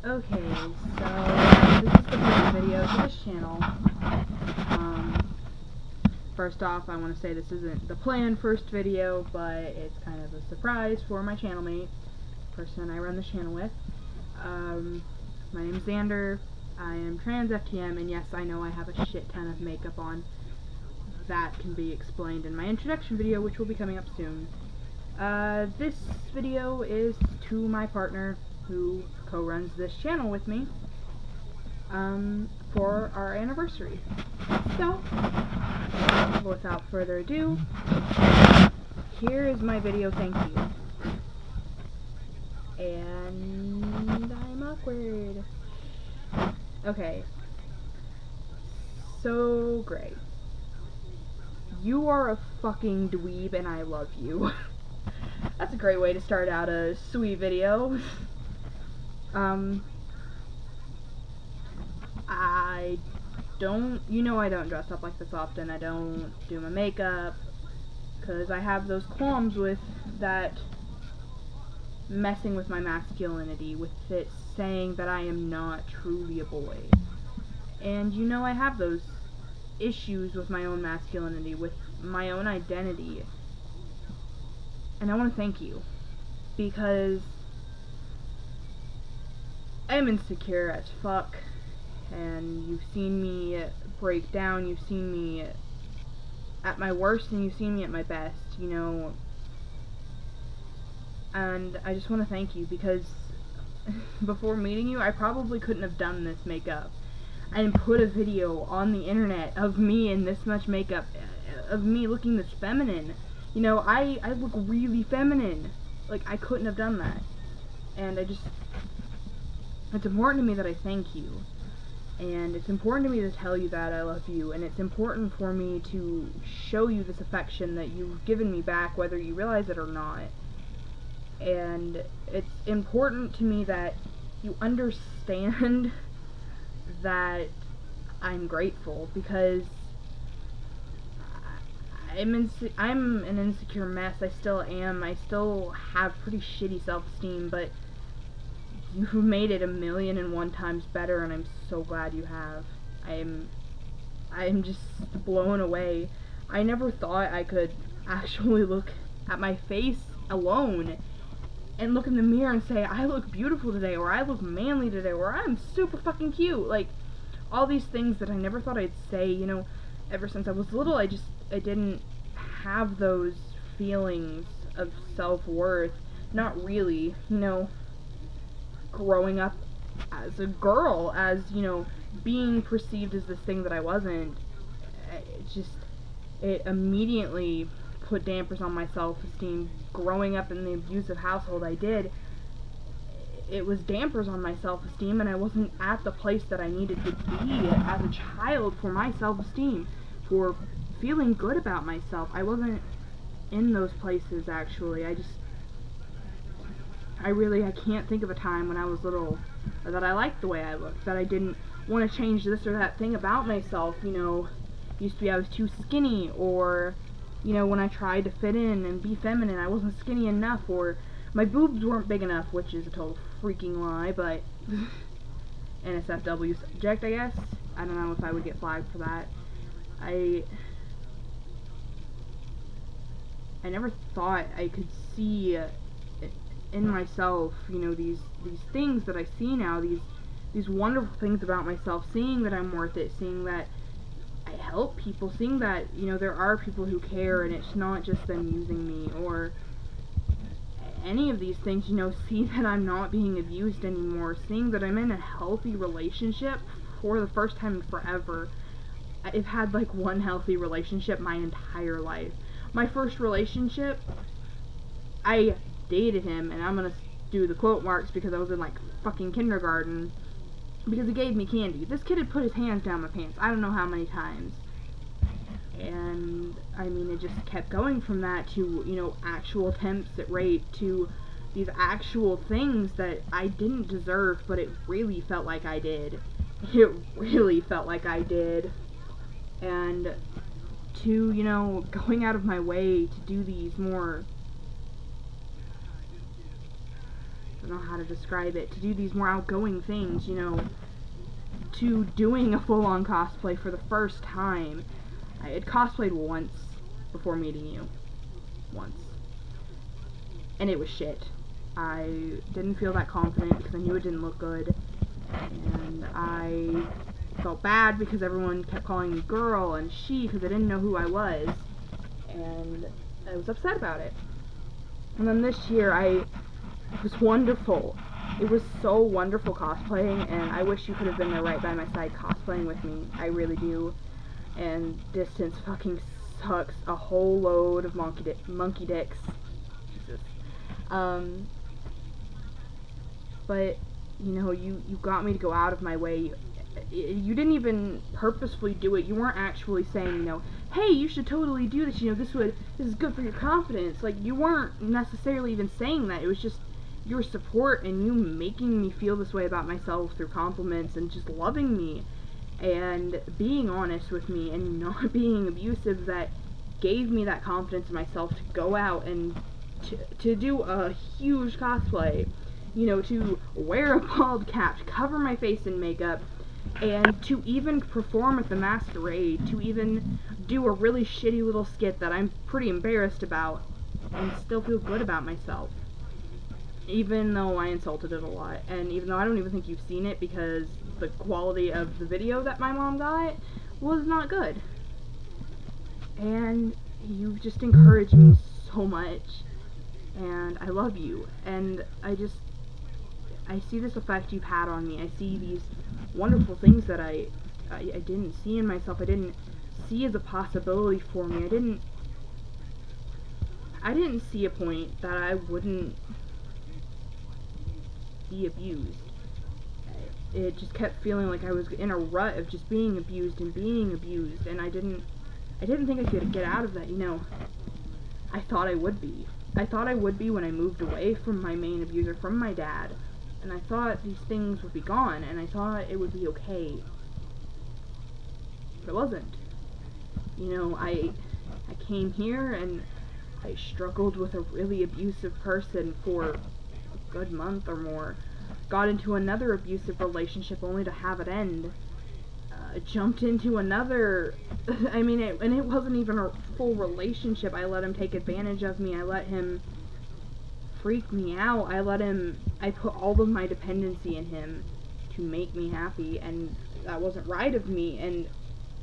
Okay, so this is the first video to this channel. First off, I want to say this isn't the planned first video, but it's kind of a surprise for my channel mate, the person I run the channel with. My name's Xander. I am trans FTM, and yes, I know I have a shit ton of makeup on. That can be explained in my introduction video, which will be coming up soon. This video is to my partner, who co-runs this channel with me, for our anniversary. So, without further ado, here is my video thank you. And I'm awkward. Okay. So great. You are a fucking dweeb and I love you. That's a great way to start out a sweet video. I don't dress up like this often. I don't do my makeup, because I have those qualms with that messing with my masculinity, with it saying that I am not truly a boy. And I have those issues with my own masculinity, with my own identity. And I want to thank you, because I'm insecure as fuck, and you've seen me break down, you've seen me at my worst, and you've seen me at my best, and I just want to thank you, because before meeting you, I probably couldn't have done this makeup and put a video on the internet of me in this much makeup, of me looking this feminine. I look really feminine. Like, I couldn't have done that. And it's important to me that I thank you. And it's important to me to tell you that I love you. And it's important for me to show you this affection that you've given me back, whether you realize it or not. And it's important to me that you understand that I'm grateful, because I'm an insecure mess. I still am. I still have pretty shitty self-esteem, but you've made it 1,000,001 times better, and I'm so glad you have. I'm just blown away. I never thought I could actually look at my face alone and look in the mirror and say, I look beautiful today, or I look manly today, or I'm super fucking cute. Like, all these things that I never thought I'd say, ever since I was little. I didn't have those feelings of self-worth. Not really, growing up as a girl, as, being perceived as this thing that I wasn't. It immediately put dampers on my self-esteem. Growing up in the abusive household I did, it was dampers on my self-esteem, and I wasn't at the place that I needed to be as a child for my self-esteem, for feeling good about myself. I wasn't in those places, actually. I can't think of a time when I was little that I liked the way I looked, that I didn't want to change this or that thing about myself. Used to be I was too skinny, or when I tried to fit in and be feminine, I wasn't skinny enough, or my boobs weren't big enough, which is a total freaking lie, but NSFW subject, I guess. I don't know if I would get flagged for that. I never thought I could see in myself, these things that I see now, these wonderful things about myself, seeing that I'm worth it, seeing that I help people, seeing that, there are people who care, and it's not just them using me, or any of these things, see that I'm not being abused anymore, seeing that I'm in a healthy relationship for the first time in forever. I've had, one healthy relationship my entire life. My first relationship, I dated him, and I'm gonna do the quote marks because I was in, fucking kindergarten, because he gave me candy. This kid had put his hands down my pants, I don't know how many times. And, it just kept going from that to, actual attempts at rape, to these actual things that I didn't deserve, but it really felt like I did. It really felt like I did. And to, going out of my way to do these more don't know how to describe it, to do these more outgoing things, you know, to doing a full-on cosplay for the first time. I had cosplayed once before meeting you. Once. And it was shit. I didn't feel that confident because I knew it didn't look good. And I felt bad because everyone kept calling me girl and she because they didn't know who I was. And I was upset about it. And then this year it was wonderful. It was so wonderful cosplaying, and I wish you could have been there right by my side cosplaying with me. I really do. And distance fucking sucks a whole load of monkey dicks. Jesus. But, you know, you got me to go out of my way. You didn't even purposefully do it. You weren't actually saying, you know, hey, you should totally do this, you know, this is good for your confidence. Like, you weren't necessarily even saying that. It was just your support and you making me feel this way about myself through compliments and just loving me and being honest with me and not being abusive that gave me that confidence in myself to go out and to do a huge cosplay, you know, to wear a bald cap, to cover my face in makeup, and to even perform at the masquerade, to even do a really shitty little skit that I'm pretty embarrassed about and still feel good about myself. Even though I insulted it a lot, and even though I don't even think you've seen it because the quality of the video that my mom got was not good. And you've just encouraged me so much, and I love you, and I see this effect you've had on me. I see these wonderful things that I didn't see in myself, I didn't see as a possibility for me. I didn't see a point that I wouldn't be abused. It just kept feeling like I was in a rut of just being abused, and I didn't think I could get out of that, you know. I thought I would be. I thought I would be when I moved away from my main abuser, from my dad, and I thought these things would be gone, and I thought it would be okay. But it wasn't. You know, I came here and I struggled with a really abusive person for a good month or more. Got into another abusive relationship only to have it end. Jumped into another, and it wasn't even a full relationship. I let him take advantage of me. I let him freak me out. I put all of my dependency in him to make me happy, and that wasn't right of me. And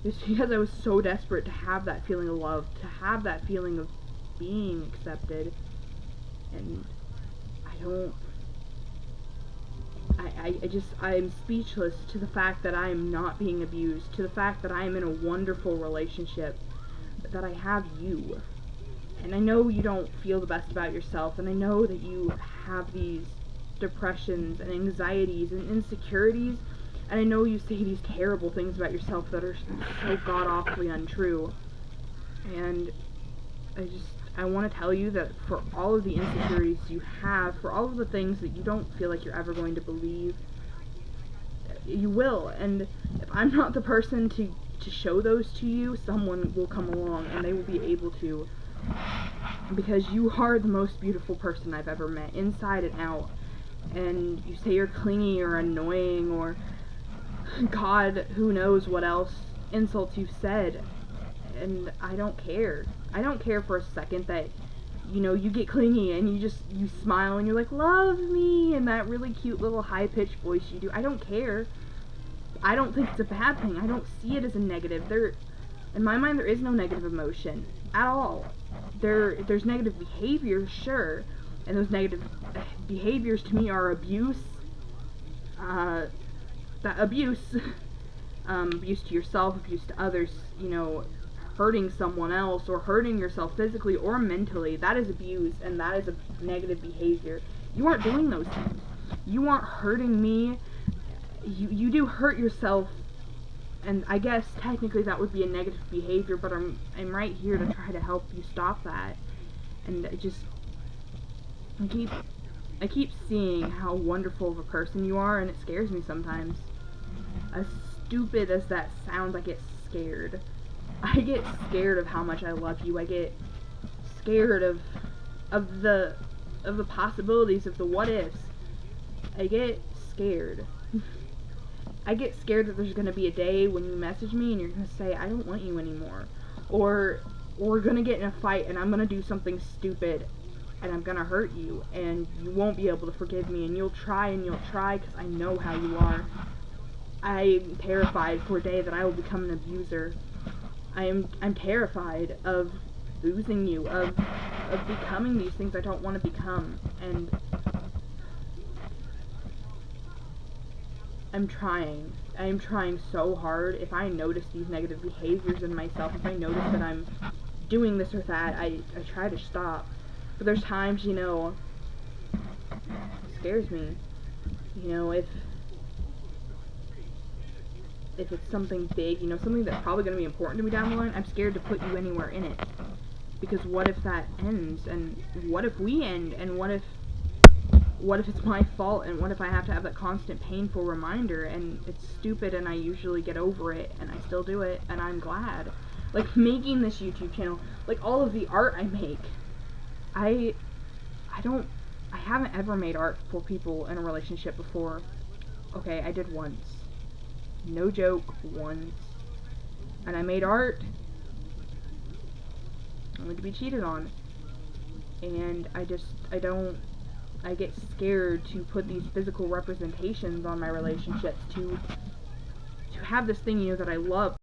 just because I was so desperate to have that feeling of love, to have that feeling of being accepted, and I'm speechless to the fact that I am not being abused, to the fact that I am in a wonderful relationship, that I have you. And I know you don't feel the best about yourself, and I know that you have these depressions and anxieties and insecurities, and I know you say these terrible things about yourself that are so god-awfully untrue. And I want to tell you that for all of the insecurities you have, for all of the things that you don't feel like you're ever going to believe, you will. And if I'm not the person to show those to you, someone will come along and they will be able to. Because you are the most beautiful person I've ever met, inside and out. And you say you're clingy or annoying or God, who knows what else insults you've said. And I don't care. I don't care for a second that, you know, you get clingy and you smile and you're like, love me, and that really cute little high-pitched voice you do. I don't care. I don't think it's a bad thing. I don't see it as a negative. In my mind, there is no negative emotion at all. There's negative behavior, sure, and those negative behaviors to me are abuse. Abuse to yourself, abuse to others, you know, hurting someone else or hurting yourself physically or mentally. That is abuse, and that is a negative behavior. You aren't doing those things. You aren't hurting me. You do hurt yourself, and I guess technically that would be a negative behavior, but I'm right here to try to help you stop that. And I keep seeing how wonderful of a person you are, and it scares me sometimes. As stupid as that sounds, I get scared. I get scared of how much I love you. I get scared of the possibilities, of the what ifs. I get scared. I get scared that there's gonna be a day when you message me and you're gonna say, I don't want you anymore. Or we're gonna get in a fight and I'm gonna do something stupid and I'm gonna hurt you and you won't be able to forgive me and you'll try because I know how you are. I'm terrified for a day that I will become an abuser. I'm terrified of losing you, of becoming these things I don't want to become, and I'm trying so hard. If I notice these negative behaviors in myself, if I notice that I'm doing this or that, I try to stop. But there's times, you know, it scares me. You know, if it's something big, you know, something that's probably going to be important to me down the line, I'm scared to put you anywhere in it. Because what if that ends, and what if we end, and what if it's my fault, and what if I have to have that constant painful reminder, and it's stupid, and I usually get over it, and I still do it, and I'm glad. Like, making this YouTube channel, like, all of the art I make, I haven't ever made art for people in a relationship before. Okay, I did once. No joke, once. And I made art only to be cheated on. And I get scared to put these physical representations on my relationships, to have this thing, you know, that I love.